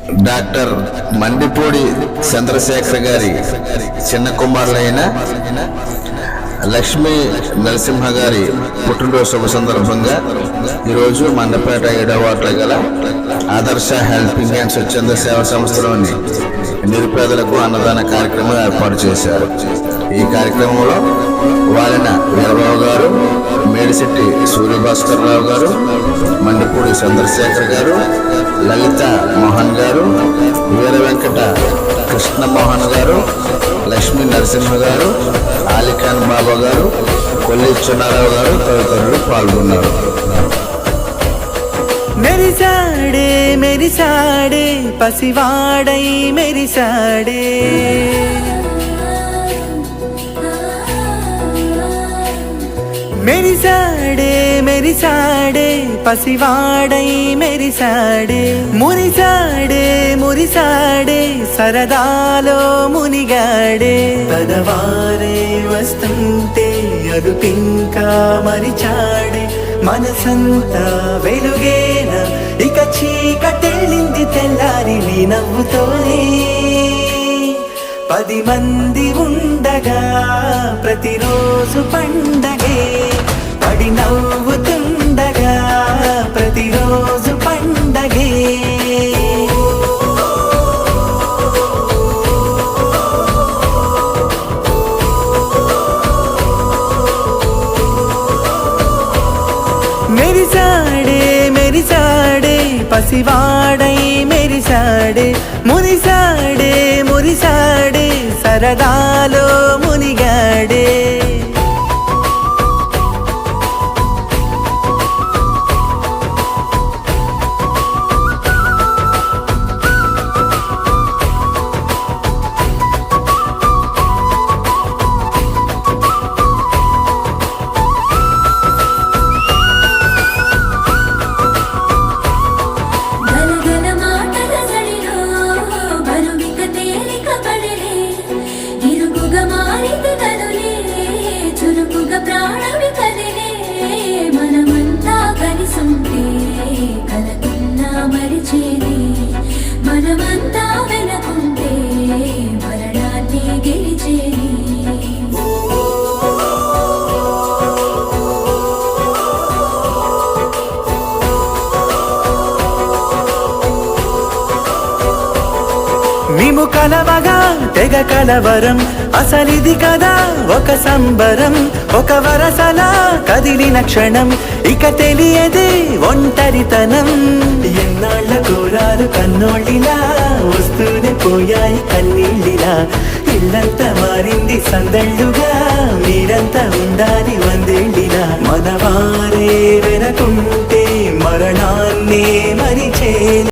Doctor మండిపూడి Chandrasekhar గారి చిన్న కుమారులైన లక్ష్మీ నరసింహ గారి పుట్టినరోజు శుభ సందర్భంగా ఈరోజు మండపేట 7వ వార్డులో గల ఆదర్శ హెల్పింగ్ అండ్ స్వచ్ఛంద సేవా సంస్థలోని నిరుపేదలకు అన్నదాన కార్యక్రమం ఏర్పాటు చేశారు. ఈ కార్యక్రమంలో వాలిన వీరబాబు గారు, మేడిశెట్టి సూర్యభాస్కర్ రావు గారు, మండిపూడి చంద్రశేఖర్ గారు, లలిత మోహన్ గారు, వీర వెంకట కృష్ణమోహన్ గారు, లక్ష్మీ నరసింహ గారు, ఆలిఖాన్ బాబా గారు, కొల్లి చిన్నారావు గారు తదితరులు పాల్గొన్నారు. మెరిసాడే మెరిసాడే పసివాడై మెరిసాడే, మెరిసాడే మెరిసాడే పసివాడై మెరిసాడే, మురిసాడే మురిసాడే సరదాలో మునిగాడే, పదవారే వస్తుంటే అదుపింకా మరిచాడే, మనసంతా వెలుగేన ఇక చీకటెళ్ళింది తెల్లారి నీ నవ్వుతోనే, 10 మంది ఉండగా ప్రతిరోజు పండగే, పడి నవ్వుతుండగా ప్రతిరోజు పండగే. మెరిసాడే మెరిసాడే పసివాడై మెరిసాడే, మురిసాడే మురిసాడే సరదాలో మునిగాడే. మనమంతా వెనకుంటే మరణాన్ని గెలిచేది. మేము కలవగా తెగ కలవరం, అసలిది కదా ఒక సంబరం, ఒక వరసలా కదిలిన క్షణం ఇక తెలియదే ఒంటరితనం. ఎన్నాళ్ళ కోరాలు కన్నోళ్ళిలా వస్తూనే పోయాయి కన్నీళ్ళిలా, ఇల్లంతా మారింది సందళ్ళుగా మీరంతా ఉండాలి వందేళ్ళిలా, మనవారే వెనకుంటే మరణాన్నే మరిచే.